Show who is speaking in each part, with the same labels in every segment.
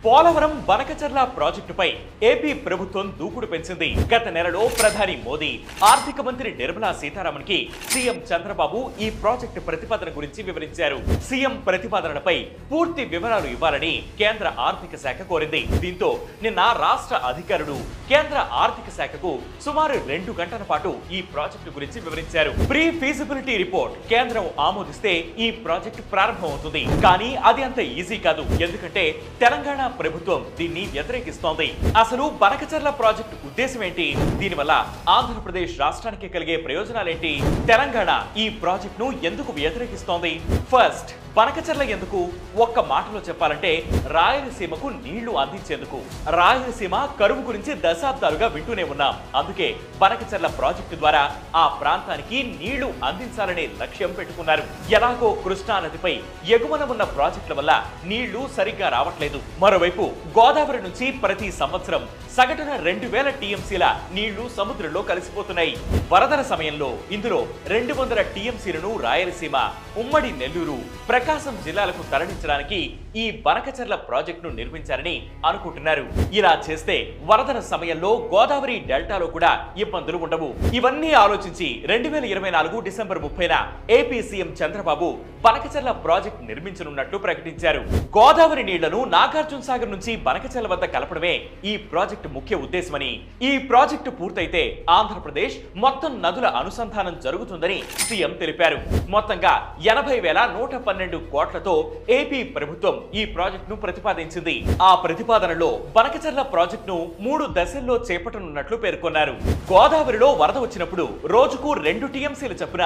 Speaker 1: పోలవరం బనకచర్ల ప్రాజెక్టుపై ఏపీ ప్రభుత్వం దూకుడు పెంచింది. గత నెలలో ప్రధాని మోదీ, ఆర్థిక మంత్రి నిర్మలా సీతారామన్ కి సీఎం చంద్రబాబు ఈ ప్రాజెక్టు ప్రతిపాదన గురించి వివరించారు. సీఎం ప్రతిపాదనపై పూర్తి వివరాలు ఇవ్వాలని కేంద్ర ఆర్థిక శాఖ కోరింది. దీంతో నిన్న రాష్ట్ర అధికారులు కేంద్ర ఆర్థిక శాఖకు సుమారు 2 గంటల పాటు ఈ ప్రాజెక్టు గురించి వివరించారు. ప్రీ ఫీజిబిలిటీ రిపోర్ట్ కేంద్రం ఆమోదిస్తే ఈ ప్రాజెక్టు ప్రారంభమవుతుంది. కానీ అది అంత ఈజీ కాదు. ఎందుకంటే తెలంగాణ ప్రభుత్వం దీన్ని వ్యతిరేకిస్తోంది. అసలు బనకచర్ల ప్రాజెక్టు ఉద్దేశం ఏంటి? దీనివల్ల ఆంధ్రప్రదేశ్ రాష్ట్రానికి కలిగే ప్రయోజనాలేంటి? తెలంగాణ ఈ ప్రాజెక్టును ఎందుకు వ్యతిరేకిస్తోంది? ఫస్ట్, బనకచర్ల ఎందుకు? ఒక్క మాటలో చెప్పాలంటే రాయలసీమకు నీళ్లు అందించేందుకు. రాయలసీమ కరువు గురించి దశాబ్దాలుగా వింటూనే ఉన్నాం. అందుకే బనకచర్ల ప్రాజెక్టు ద్వారా ఆ ప్రాంతానికి నీళ్లు అందించాలనే లక్ష్యం పెట్టుకున్నారు. ఎలాగో కృష్ణా నదిపై ఎగువన ఉన్న ప్రాజెక్టుల వల్ల నీళ్లు సరిగ్గా రావట్లేదు. మరోవైపు గోదావరి నుంచి ప్రతి సంవత్సరం సగటున 2000 టీఎంసీల నీళ్లు సముద్రంలో కలిసిపోతున్నాయి. వరదల సమయంలో ఇందులో 200 టీఎంసీలను రాయలసీమ, ఉమ్మడి నెల్లూరు, ప్రకాశం జిల్లాలకు తరలించడానికి ఈ బనకచర్ల ప్రాజెక్టును నిర్మించారని అనుకుంటున్నారు. ఇలా చేస్తే వరదల సమయంలో గోదావరి డెల్టాలో కూడా ఇబ్బందులు ఉండవు. ఇవన్నీ ఆలోచించి 2024 డిసెంబర్ 30న AP CM Chandrababu Banakacherla project నిర్మించనున్నట్లు ప్రకటించారు. గోదావరి నీళ్లను నాగార్జున సాగర్ నుంచి బనకచర్ల వద్ద కలపడమే ఈ ప్రాజెక్టు ముఖ్య ఉద్దేశమని, ఈ ప్రాజెక్టు పూర్తయితే ఆంధ్రప్రదేశ్ మొత్తం నదుల అనుసంధానం జరుగుతుందని సీఎం తెలిపారు. మొత్తంగా 80,112 కోట్లతో ఏపీ ప్రభుత్వం ఈ ప్రాజెక్టును ప్రతిపాదించింది. ఆ ప్రతిపాదనలో బనకచర్ల ప్రాజెక్టును 3 దశల్లో చేపట్టనున్నట్లు పేర్కొన్నారు. గోదావరిలో వరద వచ్చినప్పుడు రోజుకు 2 టీఎంసీల చొప్పున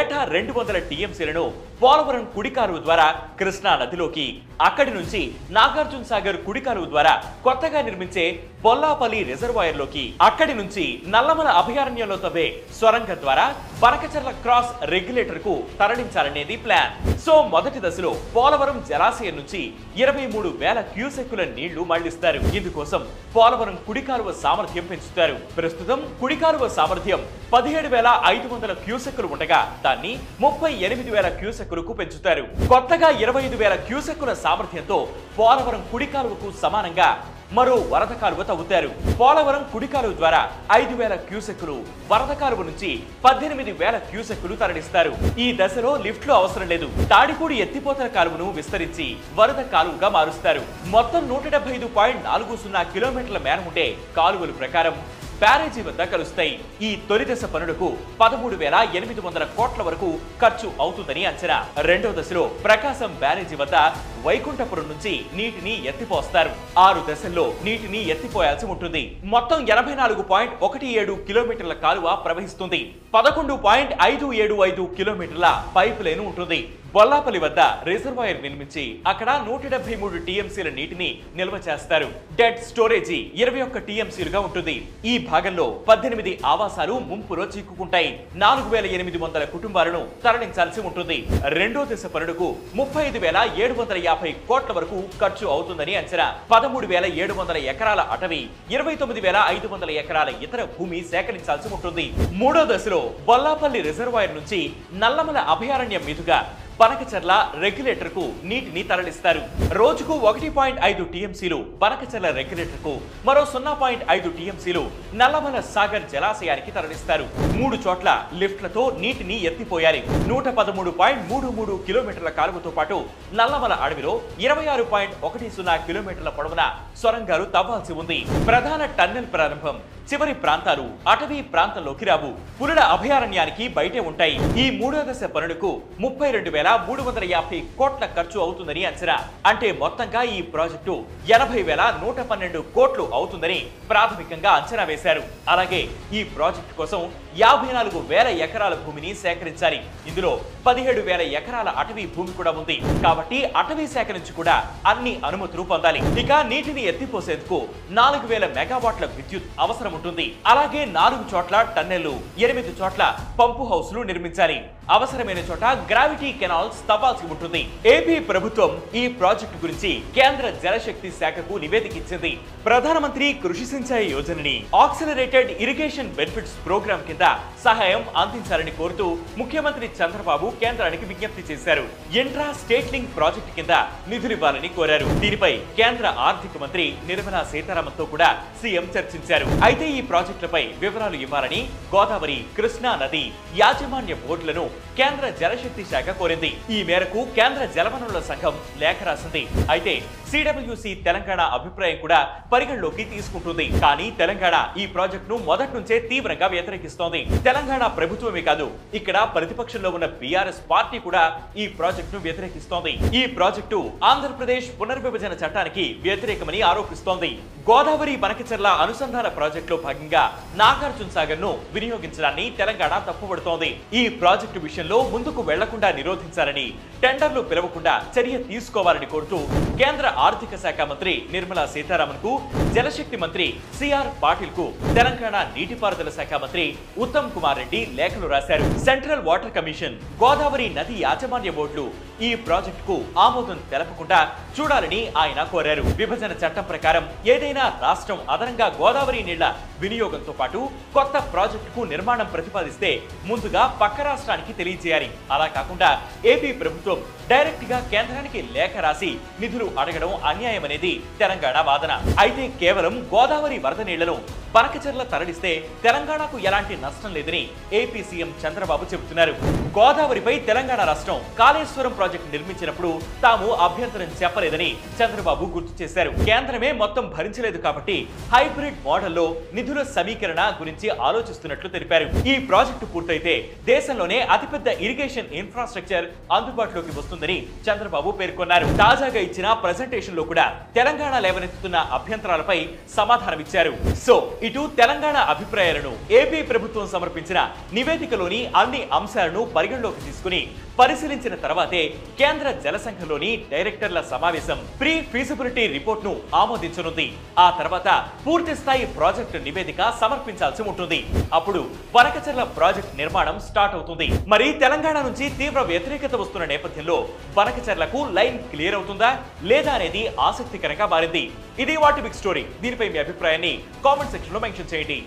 Speaker 1: ఏటా 200 టీఎంసీలను పోలవరం కుడికాలువ ద్వారా కృష్ణా నదిలోకి, అక్కడి నుంచి నాగార్జున సాగర్ కుడికాలువ ద్వారా కొత్తగా నిర్మించే బొల్లాపల్లి రిజర్వాయర్లోకి, అక్కడి నుంచి నల్లమల అభయారణ్యంలో తవ్వే సొరంగ ద్వారా బనకచర్ల క్రాస్ రెగ్యులేటర్ కు తరలించాలనేది ప్లాన్. సో మొదటి దశలో పోలవరం జలాశయం నుంచి 23,000 క్యూసెక్కుల నీళ్లు మళ్లిస్తారు. ఇందుకోసం పోలవరం కుడికాలువ సామర్థ్యం పెంచుతారు. ప్రస్తుతం కుడికాలువ సామర్థ్యం 17,500 క్యూసెక్కులు ఉండగా దాన్ని 38,000 క్యూసెక్కులకు పెంచుతారు. కొత్తగా 25,000 క్యూసెక్కుల సామర్థ్యంతో పోలవరం కుడికాలువకు సమానంగా మరో వరద కాలువ తవ్వుతారు. పోలవరం కుడికాలువ ద్వారా 5,000 క్యూసెక్కులు, వరద కాలువ నుంచి 18,000 క్యూసెక్కులు తరలిస్తారు. ఈ దశలో లిఫ్ట్లు అవసరం లేదు. తాడిపూడి ఎత్తిపోతల కాలువను విస్తరించి వరద కాలువగా మారుస్తారు. మొత్తం 175.40 కిలోమీటర్ల మేర ఉండే కాలువల ప్రకారం బ్యారేజీ వద్ద కలుస్తాయి. ఈ తొలి దశ పనులకు 13,800 కోట్ల వరకు ఖర్చు అవుతుందని అంచనా. రెండవ దశలో ప్రకాశం బ్యారేజీ వద్ద వైకుంఠపురం నుంచి నీటిని ఎత్తిపోస్తారు. 6 దశల్లో నీటిని ఎత్తిపోయాల్సి ఉంటుంది. మొత్తం 84.17 కిలోమీటర్ల కాలువ ప్రవహిస్తుంది. 11.575 కిలోమీటర్ల పైప్ లైన్ ఉంటుంది. బొల్లాపల్లి వద్ద రిజర్వాయర్ నిర్మించి అక్కడ 173 టీఎంసీల నీటిని నిల్వ చేస్తారు. డెడ్ స్టోరేజీ 21 టీఎంసీలుగా ఉంటుంది. ఈ భాగంలో 18 ఆవాసాలు ముంపులో చిక్కుకుంటాయి. 4,800 కుటుంబాలను తరలించాల్సి ఉంటుంది. రెండో దశ పనులకు 35,750 కోట్ల వరకు ఖర్చు అవుతుందని అంచనా. 13,700 ఎకరాల అటవీ, 29,500 ఎకరాల ఇతర భూమి సేకరించాల్సి ఉంటుంది. మూడో దశలో బొల్లాపల్లి రిజర్వాయర్ నుంచి నల్లమల అభయారణ్యం మీదుగా బనకచర్ల రెగ్యులేటర్ కు నీటిని తరలిస్తారు. రోజుకు 1.5 టీఎంసీలు బనకచర్ల రెగ్యులేటర్ కు, మరో 0.5 టీఎంసీలు నల్లమల సాగర్ జలాశయానికి తరలిస్తారు. 3 చోట్ల లిఫ్ట్లతో నీటిని ఎత్తిపోయాలి. 113.33 కిలోమీటర్ల కాలువతో పాటు నల్లమల అడవిలో 26.10 కిలోమీటర్ల పొడవున సొరంగాలు తవ్వాల్సి ఉంది. ప్రధాన టన్నెల్ ప్రారంభం, చివరి ప్రాంతాలు అటవీ ప్రాంతంలోకి రావు. పులుల అభయారణ్యానికి బయటే ఉంటాయి. ఈ మూడో దశ పనులకు 32,350 కోట్ల ఖర్చు అవుతుందని అంచనా. అంటే మొత్తంగా ఈ ప్రాజెక్టు 80,112 కోట్లు అవుతుందని ప్రాథమికంగా అంచనా వేశారు. అలాగే ఈ ప్రాజెక్టు కోసం 54,000 ఎకరాల భూమిని సేకరించాలి. ఇందులో 17,000 ఎకరాల అటవీ భూమి కూడా ఉంది. కాబట్టి అటవీ శాఖ నుంచి కూడా అన్ని అనుమతులు పొందాలి. ఇక నీటిని ఎత్తిపోసేందుకు 4,000 మెగావాట్ల విద్యుత్ అవసరం ఉంటుంది. అలాగే 4 చోట్ల టన్నెళ్లు, 8 చోట్ల పంపు హౌస్లు నిర్మించాలి. అవసరమైన చోట గ్రావిటీ కెనాల్స్ తవ్వాల్సి ఉంటుంది. ఏపీ ప్రభుత్వం ఈ ప్రాజెక్టు గురించి కేంద్ర జలశక్తి శాఖకు నివేదిక ఇచ్చింది. ప్రధానమంత్రి కృషి సించాయి యోజనని ఆక్సిలరేటెడ్ ఇరిగేషన్ బెనిఫిట్స్ ప్రోగ్రామ్ కింద సహాయం అందించాలని కోరుతూ ముఖ్యమంత్రి చంద్రబాబు కేంద్రానికి విజ్ఞప్తి చేశారు. ఇంట్రా స్టేట్ లింక్ ప్రాజెక్టు కింద నిధులివ్వాలని కోరారు. దీనిపై కేంద్ర ఆర్థిక మంత్రి నిర్మలా సీతారామన్తో కూడా సీఎం చర్చించారు. అయితే ఈ ప్రాజెక్టులపై వివరాలు ఇవ్వాలని గోదావరి, కృష్ణా నది యాజమాన్య బోర్డులను కేంద్ర జలశక్తి శాఖ కోరింది. ఈ మేరకు కేంద్ర జలవనరుల సంఘం లేఖ రాసింది. అయితే సిడబ్ల్యూసి తెలంగాణ అభిప్రాయం కూడా పరిగణలోకి తీసుకుంటుంది. కానీ తెలంగాణ ఈ ప్రాజెక్టును మొదటి నుంచే తీవ్రంగా వ్యతిరేకిస్తోంది. తెలంగాణ ప్రభుత్వమే కాదు, ఇక్కడ ప్రతిపక్షంలో ఉన్న బీఆర్ఎస్ పార్టీ కూడా ఈ ప్రాజెక్టును వ్యతిరేకిస్తోంది. ఈ ప్రాజెక్టు ఆంధ్రప్రదేశ్ పునర్విభజన చట్టానికి వ్యతిరేకమని ఆరోపిస్తోంది. గోదావరి బనకచెర్ల అనుసంధాన ప్రాజెక్టులో భాగంగా నాగార్జున సాగర్ ను వినియోగించడాన్ని తెలంగాణ తప్పుపడుతోంది. ఈ ప్రాజెక్టు విషయంలో ముందుకు వెళ్లకుండా నిరోధించాలని, టెండర్లు పిలవకుండా చర్య తీసుకోవాలని కోరుతూ కేంద్ర ఆర్థిక శాఖ మంత్రి నిర్మలా సీతారామన్ కు, జలశక్తి మంత్రి సిఆర్ పాటిల్ కు తెలంగాణ నీటిపారుదల శాఖ మంత్రి ఉత్తమ్ కుమార్ రెడ్డి లేఖలు రాశారు. సెంట్రల్ వాటర్ కమిషన్, గోదావరి నది యాజమాన్య బోర్డులు ఈ ప్రాజెక్టుకు ఆమోదం తెలపకుండా చూడాలని ఆయన కోరారు. విభజన చట్టం ప్రకారం ఏదైనా రాష్ట్రం అదనంగా గోదావరి నీళ్ల వినియోగంతో పాటు కొత్త ప్రాజెక్టుకు నిర్మాణం ప్రతిపాదిస్తే ముందుగా పక్క రాష్ట్రానికి తెలియజేయాలి. అలా కాకుండా ఏపీ ప్రభుత్వం డైరెక్ట్ గా కేంద్రానికి లేఖ రాసి నిధులు అడగడం అన్యాయమనేది తెలంగాణ వాదన. అయితే కేవలం గోదావరి వరద నీళ్లను బనకచెర్ల తరలిస్తే తెలంగాణకు ఎలాంటి నష్టం లేదని ఏపీ సీఎం చంద్రబాబు చెబుతున్నారు. గోదావరిపై తెలంగాణ రాష్ట్రం కాళేశ్వరం ప్రాజెక్టు నిర్మించినప్పుడు తాము అభ్యంతరం చెప్పలేదని చంద్రబాబు గుర్తు చేశారు. కేంద్రమే మొత్తం భరించలేదు కాబట్టి హైబ్రిడ్ మోడల్లో నిధుల సమీకరణ గురించి ఆలోచిస్తున్నట్లు తెలిపారు. ఈ ప్రాజెక్టు పూర్తయితే దేశంలోనే అతిపెద్ద ఇరిగేషన్ ఇన్ఫ్రాస్ట్రక్చర్ అందుబాటులోకి వస్తుందని చంద్రబాబు పేర్కొన్నారు. తాజాగా ఇచ్చిన ప్రెజెంటేషన్ లో కూడా తెలంగాణ లేవనెత్తుతున్న అభ్యంతరాలపై సమాధానమిచ్చారు. సో ఇటు తెలంగాణ అభిప్రాయాలను, ఏపీ ప్రభుత్వం సమర్పించిన నివేదికలోని అన్ని అంశాలను పరిగణలోకి తీసుకుని పరిశీలించిన తర్వాతే కేంద్ర జలసంఘంలోని డైరెక్టర్ల సమావేశం ప్రీ ఫీజిబిలిటీ రిపోర్ట్ ను ఆమోదించనుంది. ఆ తర్వాత పూర్తి స్థాయి ప్రాజెక్టు నివేదిక సమర్పించాల్సి ఉంటుంది. అప్పుడు బనకచెర్ల ప్రాజెక్ట్ నిర్మాణం స్టార్ట్ అవుతుంది. మరి తెలంగాణ నుంచి తీవ్ర వ్యతిరేకత వస్తున్న నేపథ్యంలో బనకచెర్లకు లైన్ క్లియర్ అవుతుందా లేదా అనేది ఆసక్తికరంగా మారింది. ఇది వాటి బిగ్ స్టోరీ. దీనిపై మీ అభిప్రాయాన్ని కామెంట్ సెక్షన్ లో మెన్షన్ చేయండి.